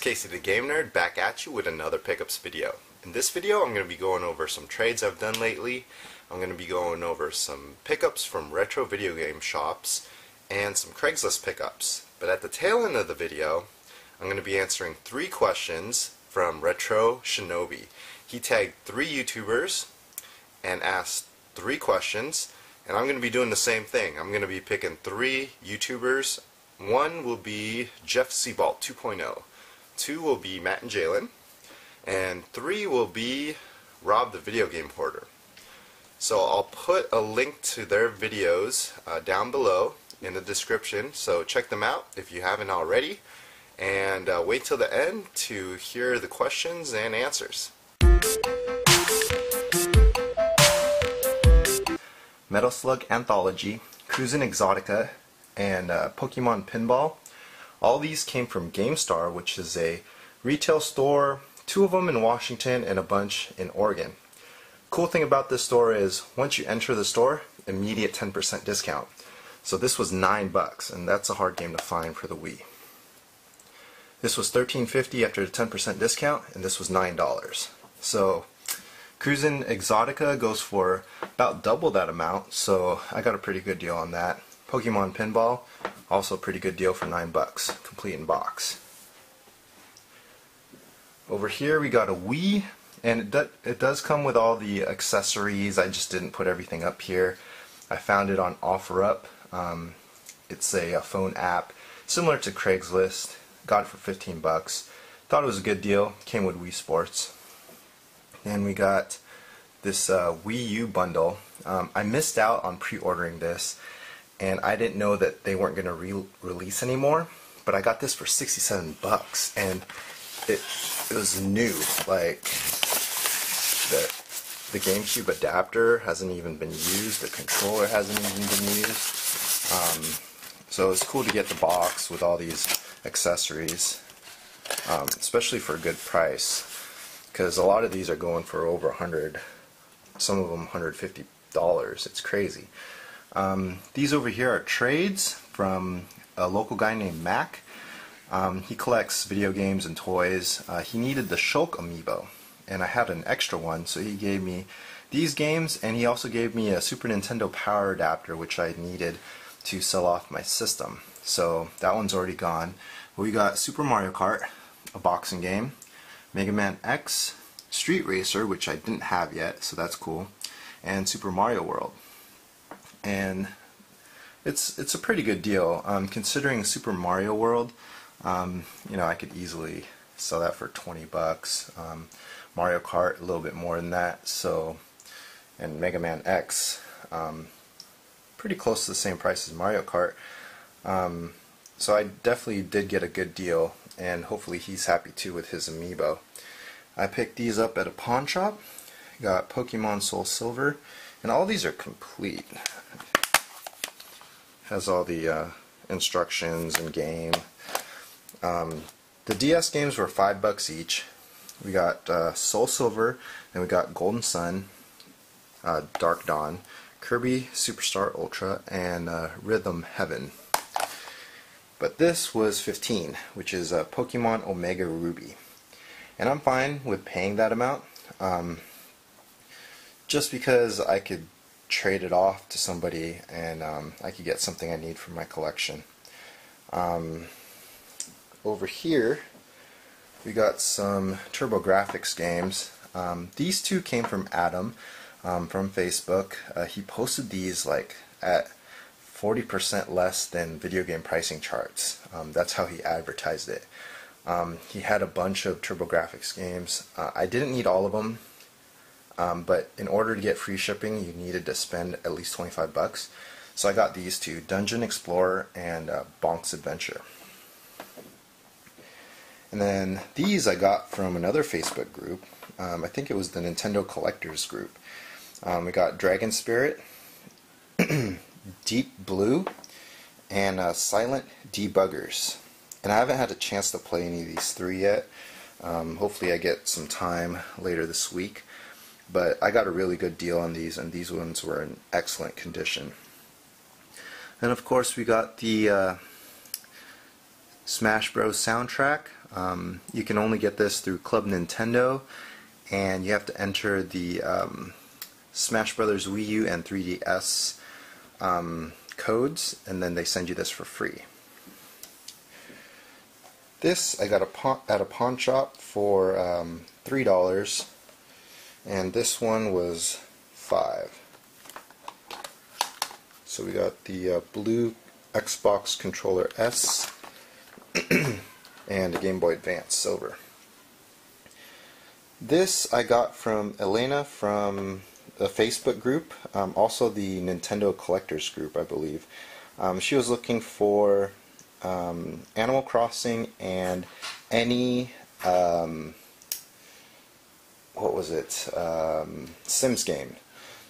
Casey the Game Nerd back at you with another pickups video. In this video I'm going to be going over some trades I've done lately. I'm going to be going over some pickups from retro video game shops and some Craigslist pickups. But at the tail end of the video I'm going to be answering 3 questions from Retro Shinobi. He tagged 3 YouTubers and asked 3 questions, and I'm going to be doing the same thing. I'm going to be picking 3 YouTubers. One will be Jeff Seabalt 2.0. 2 will be Matt and Jalen, and 3 will be Rob the Video Game Hoarder. So I'll put a link to their videos down below in the description, so check them out if you haven't already, and wait till the end to hear the questions and answers. Metal Slug Anthology, Cruisin' Exotica, and Pokemon Pinball. All these came from GameStop, which is a retail store, 2 of them in Washington and a bunch in Oregon. Cool thing about this store is once you enter the store, immediate 10% discount. So this was $9, and that's a hard game to find for the Wii. This was $13.50 after the 10% discount, and this was $9. So Cruisin' Exotica goes for about double that amount, so I got a pretty good deal on that. Pokemon Pinball, also a pretty good deal for $9, complete in box. Over here we got a Wii, and it does come with all the accessories. I just didn't put everything up here. I found it on OfferUp. It's a phone app similar to Craigslist. Got it for 15 bucks. Thought it was a good deal. Came with Wii Sports. And we got this Wii U bundle. I missed out on pre-ordering this, and I didn't know that they weren't going to re-release anymore. But I got this for 67 bucks, and it was new. Like the GameCube adapter hasn't even been used. The controller hasn't even been used. So it's cool to get the box with all these accessories, especially for a good price, because a lot of these are going for over $100, some of them $150. It's crazy. These over here are trades from a local guy named Mac. He collects video games and toys. He needed the Shulk amiibo, and I had an extra one, so he gave me these games, and he also gave me a Super Nintendo power adapter, which I needed to sell off my system. So that one's already gone. We got Super Mario Kart, a boxing game, Mega Man X, Street Racer, which I didn't have yet, so that's cool, and Super Mario World. And it's a pretty good deal, considering Super Mario World. You know, I could easily sell that for 20 bucks. Mario Kart a little bit more than that. So, and Mega Man X, pretty close to the same price as Mario Kart. So I definitely did get a good deal, and hopefully he's happy too with his amiibo. I picked these up at a pawn shop. Got Pokemon Soul Silver, and all these are complete. Has all the instructions and game. The DS games were $5 each. We got Soul Silver, and we got Golden Sun, Dark Dawn, Kirby Superstar Ultra, and Rhythm Heaven. But this was $15, which is Pokemon Omega Ruby. And I'm fine with paying that amount, just because I could trade it off to somebody, and I could get something I need for my collection. Over here we got some TurboGrafx games. These 2 came from Adam from Facebook. He posted these like at 40% less than video game pricing charts. That's how he advertised it. He had a bunch of TurboGrafx games. I didn't need all of them, but in order to get free shipping you needed to spend at least 25 bucks. So I got these 2, Dungeon Explorer and Bonk's Adventure. And then these I got from another Facebook group. I think it was the Nintendo Collectors group. We got Dragon Spirit, Deep Blue, and Silent Debuggers. And I haven't had a chance to play any of these 3 yet. Hopefully I get some time later this week. But I got a really good deal on these, and these ones were in excellent condition. And of course we got the Smash Bros. Soundtrack. You can only get this through Club Nintendo, and you have to enter the Smash Brothers Wii U and 3DS codes, and then they send you this for free. This I got at a pawn shop for $3, and this one was $5. So we got the blue Xbox controller S and a Game Boy Advance silver. This I got from Elena from the Facebook group, also the Nintendo Collectors group, I believe. She was looking for Animal Crossing and any Sims game.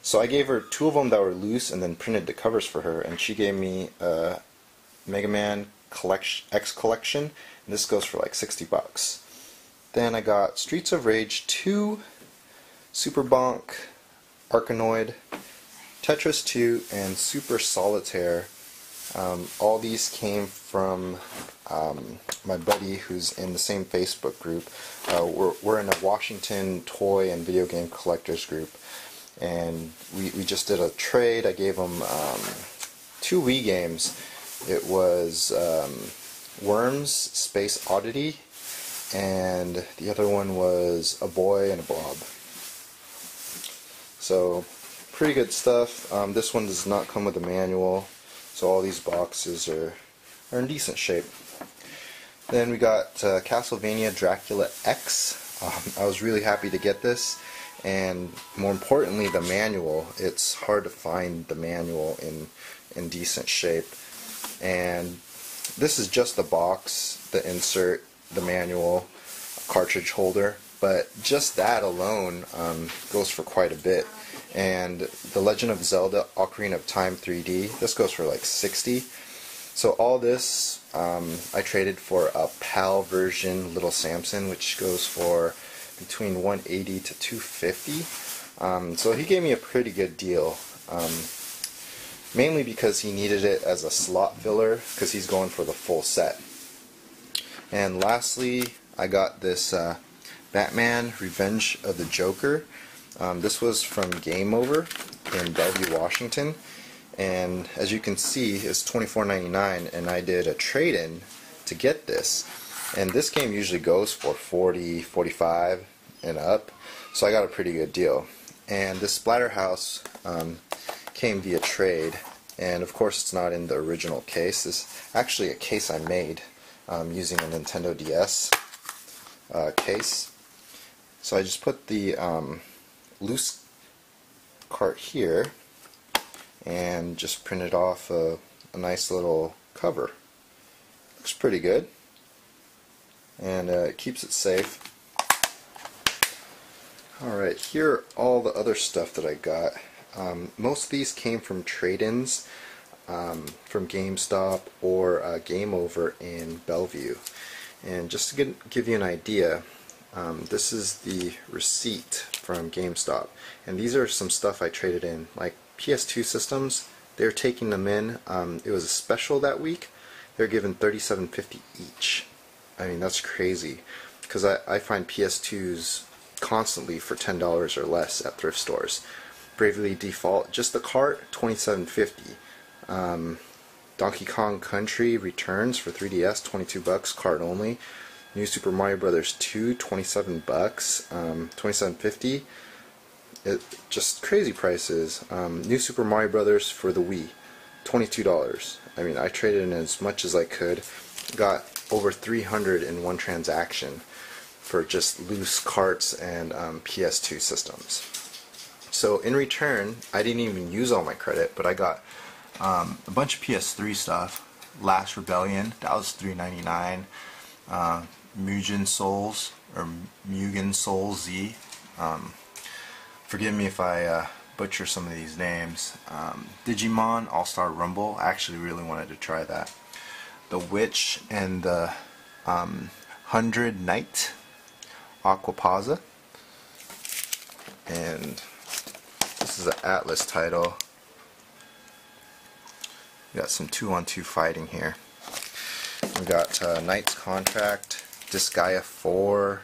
So I gave her 2 of them that were loose and then printed the covers for her, and she gave me a Mega Man X Collection, and this goes for like $60. Then I got Streets of Rage 2, Super Bonk, Arkanoid, Tetris 2, and Super Solitaire. All these came from my buddy who's in the same Facebook group. We're in a Washington toy and video game collectors group, and we just did a trade. I gave him 2 Wii games. It was Worms Space Oddity, and the other one was A Boy and a Blob. So pretty good stuff. This one does not come with a manual, so all these boxes are in decent shape. Then we got Castlevania Dracula X. I was really happy to get this, and more importantly the manual. It's hard to find the manual in decent shape. And this is just the box, the insert, the manual, cartridge holder, but just that alone goes for quite a bit. And the Legend of Zelda Ocarina of Time 3D, this goes for like $60. So all this I traded for a PAL version Little Samson, which goes for between $180 to $250. So he gave me a pretty good deal. Mainly because he needed it as a slot filler, because he's going for the full set. And lastly, I got this Batman Revenge of the Joker. This was from Game Over in Bellevue, Washington, and as you can see, it's $24.99, and I did a trade-in to get this. And this game usually goes for $40, $45 and up, so I got a pretty good deal. And this Splatterhouse came via trade, and of course it's not in the original case. This is actually a case I made using a Nintendo DS case. So I just put the loose cart here and just printed off a nice little cover. Looks pretty good, and it keeps it safe. Alright, here are all the other stuff that I got. Most of these came from trade-ins from GameStop or Game Over in Bellevue. And just to give you an idea, this is the receipt from GameStop. And these are some stuff I traded in, like PS2 systems. They're taking them in. It was a special that week. They're given $37.50 each. I mean, that's crazy, because I find PS2s constantly for $10 or less at thrift stores. Bravely Default, just the cart, $27.50. Donkey Kong Country Returns for 3DS, $22, cart only. New Super Mario Bros. 2, $27, $27.50. Just crazy prices. New Super Mario Bros. For the Wii, $22. I mean, I traded in as much as I could. Got over 300 in one transaction for just loose carts and PS2 systems. So in return, I didn't even use all my credit, but I got a bunch of PS3 stuff. Last Rebellion, that was $3.99. Mugen Souls, or Mugen Soul Z. Forgive me if I butcher some of these names. Digimon All-Star Rumble, I actually really wanted to try that. The Witch and the 100 Knight, Aquapaza. And this is an Atlas title. We got some 2-on-2 fighting here. We got Knight's Contract, Disgaea 4,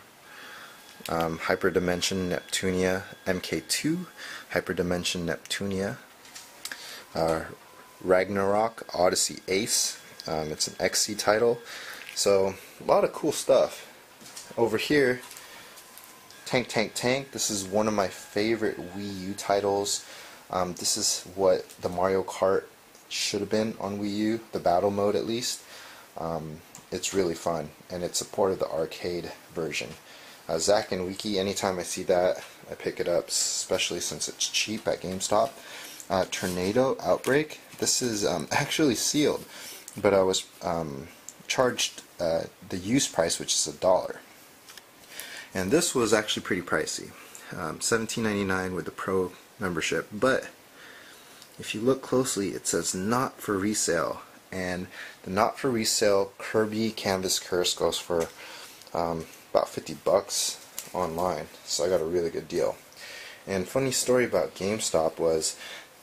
Hyperdimension Neptunia MK2, Hyperdimension Neptunia, Ragnarok Odyssey Ace. It's an XC title, so a lot of cool stuff. Over here, Tank Tank Tank. This is one of my favorite Wii U titles. This is what the Mario Kart should have been on Wii U, the battle mode at least. It's really fun, and it supported the arcade version. Zack and Wiki, anytime I see that, I pick it up, especially since it's cheap at GameStop. Tornado Outbreak. This is actually sealed, but I was charged the use price, which is $1. And this was actually pretty pricey, $17.99 with the Pro membership. But if you look closely, it says not for resale, and the not for resale Kirby Canvas Curse goes for about $50 online. So I got a really good deal. And funny story about GameStop was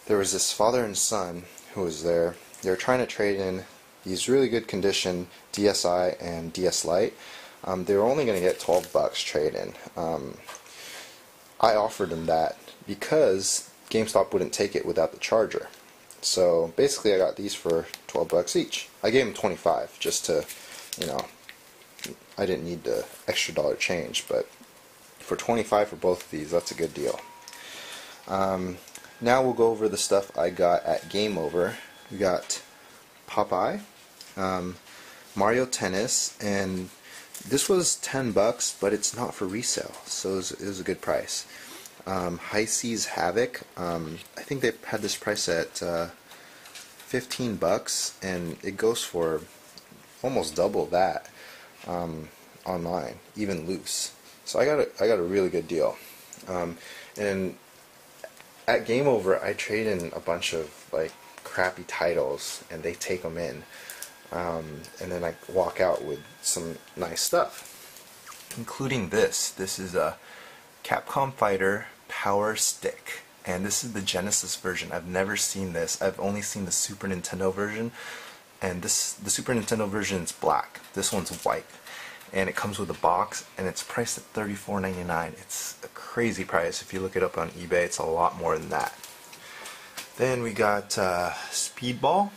there was this father and son who was there. They were trying to trade in these really good condition DSi and DS Lite. They were only going to get $12 trade-in. I offered them that because GameStop wouldn't take it without the charger. So basically I got these for $12 each. I gave them 25 just to, you know, I didn't need the extra dollar change, but for 25 for both of these, that's a good deal. Now we'll go over the stuff I got at Game Over. We got Popeye, Mario Tennis, and this was $10, but it's not for resale, so it was a good price. High Seas Havoc, I think they had this price at $15, and it goes for almost double that online, even loose. So I got a really good deal. And at Game Over, I trade in a bunch of like crappy titles, and they take them in. And then I walk out with some nice stuff, including this. This is a Capcom Fighter Power Stick, and this is the Genesis version. I've never seen this. I've only seen the Super Nintendo version, and the Super Nintendo version is black. This one's white, and it comes with a box, and it's priced at $34.99. It's a crazy price. If you look it up on eBay, it's a lot more than that. Then we got Speedball.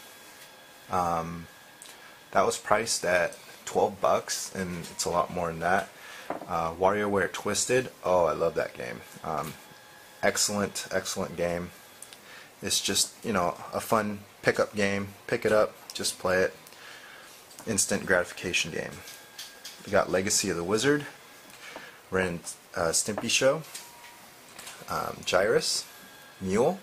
That was priced at $12, and it's a lot more than that. WarioWare Twisted. Oh, I love that game. Excellent, excellent game. It's just, you know, a fun pickup game. Pick it up, just play it. Instant gratification game. We got Legacy of the Wizard, Ren Stimpy Show, Gyrus, Mule,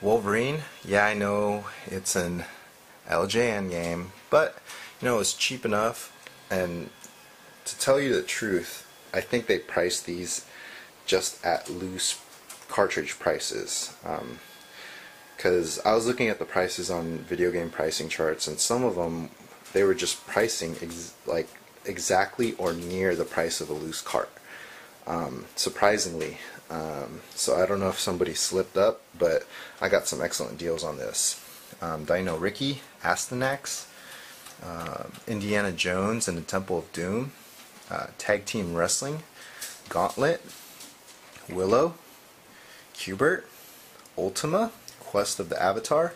Wolverine. Yeah, I know it's an LJN game, but you know, it's cheap enough. And to tell you the truth, I think they priced these just at loose cartridge prices, because I was looking at the prices on video game pricing charts, and some of them they were just pricing like exactly or near the price of a loose cart, surprisingly. So I don't know if somebody slipped up, but I got some excellent deals on this. Dino Ricky, Astyanax, Indiana Jones and the Temple of Doom, Tag Team Wrestling, Gauntlet, Willow, Cubert, Ultima, Quest of the Avatar,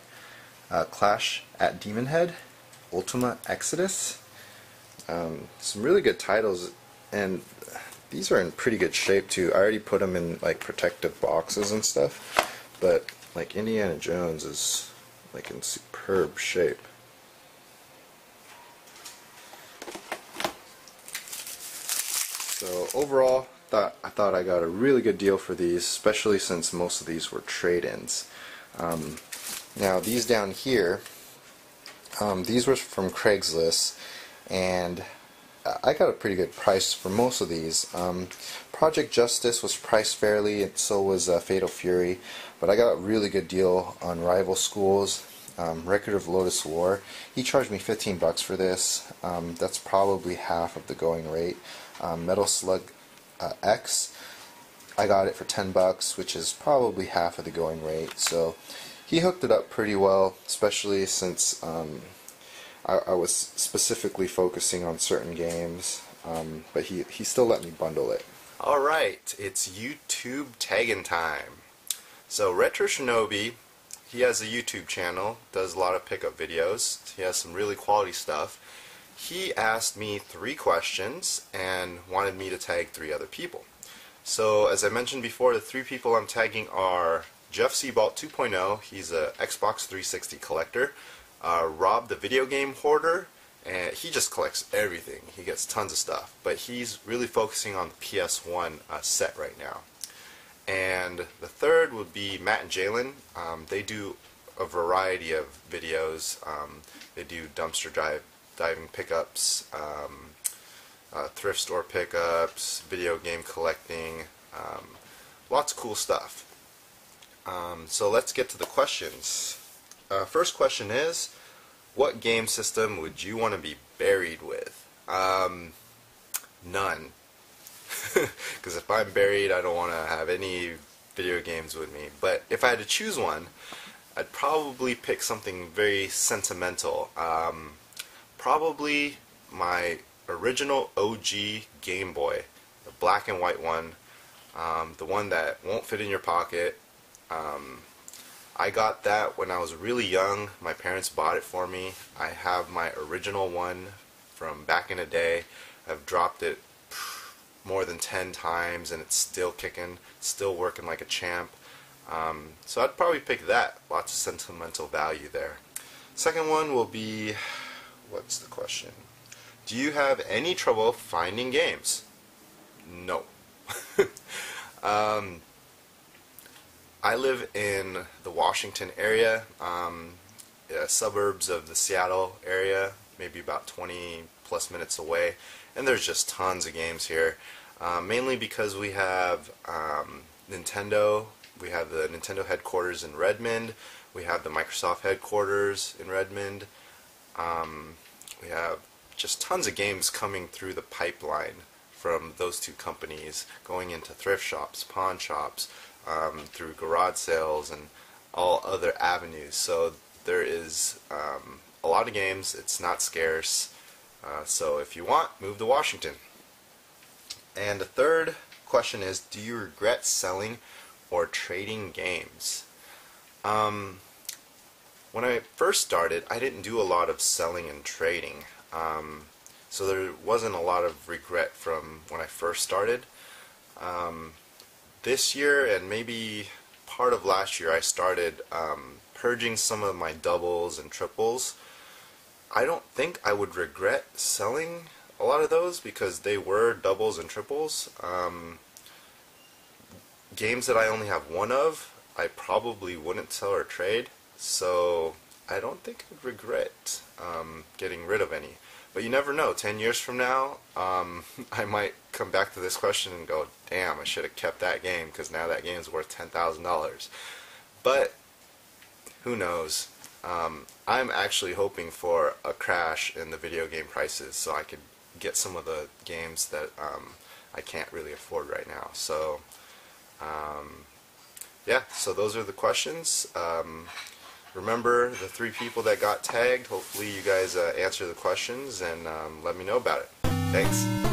Clash at Demon Head, Ultima Exodus. Some really good titles, and these are in pretty good shape too. I already put them in like protective boxes and stuff, but like Indiana Jones is like in superb shape. So overall, I thought I got a really good deal for these, especially since most of these were trade-ins. Now these down here, these were from Craigslist, and I got a pretty good price for most of these. Project Justice was priced fairly, and so was Fatal Fury, but I got a really good deal on Rival Schools. Record of Lotus War, he charged me $15 for this. That's probably half of the going rate. Metal Slug X, I got it for $10, which is probably half of the going rate. So he hooked it up pretty well, especially since I was specifically focusing on certain games. but he still let me bundle it. Alright, it's YouTube tagging time. So Retro Shinobi, he has a YouTube channel, does a lot of pickup videos. He has some really quality stuff. He asked me 3 questions and wanted me to tag 3 other people. So as I mentioned before, the 3 people I'm tagging are Jeff Seabolt 2.0, he's a Xbox 360 collector, Rob the video game hoarder, and he just collects everything. He gets tons of stuff, but he's really focusing on the PS1 set right now. And the third would be Matt and Jalen. They do a variety of videos. They do dumpster diving pickups, thrift store pickups, video game collecting, lots of cool stuff. So let's get to the questions. First question is, what game system would you want to be buried with? None. Because if I'm buried, I don't want to have any video games with me. But if I had to choose one, I'd probably pick something very sentimental. Probably my original OG Game Boy, the black and white one, the one that won't fit in your pocket. I got that when I was really young. My parents bought it for me. I have my original one from back in the day. I've dropped it more than 10 times and it's still kicking, still working like a champ. So I'd probably pick that. Lots of sentimental value there. Second one will be, what's the question? Do you have any trouble finding games? No. I live in the Washington area, suburbs of the Seattle area, maybe about 20 plus minutes away, and there's just tons of games here, mainly because we have Nintendo. We have the Nintendo headquarters in Redmond, we have the Microsoft headquarters in Redmond. We have just tons of games coming through the pipeline from those 2 companies, going into thrift shops, pawn shops, through garage sales and all other avenues. So there is a lot of games. It's not scarce. So if you want, move to Washington. And the third question is, do you regret selling or trading games? When I first started, I didn't do a lot of selling and trading. So there wasn't a lot of regret from when I first started. This year and maybe part of last year, I started purging some of my doubles and triples. I don't think I would regret selling a lot of those because they were doubles and triples. Games that I only have one of, I probably wouldn't sell or trade, so I don't think I'd regret getting rid of any. But you never know, 10 years from now, I might come back to this question and go, damn, I should have kept that game because now that game is worth $10,000. But who knows? I'm actually hoping for a crash in the video game prices so I could get some of the games that I can't really afford right now. So yeah, so those are the questions. Remember the 3 people that got tagged. Hopefully you guys answer the questions and let me know about it. Thanks.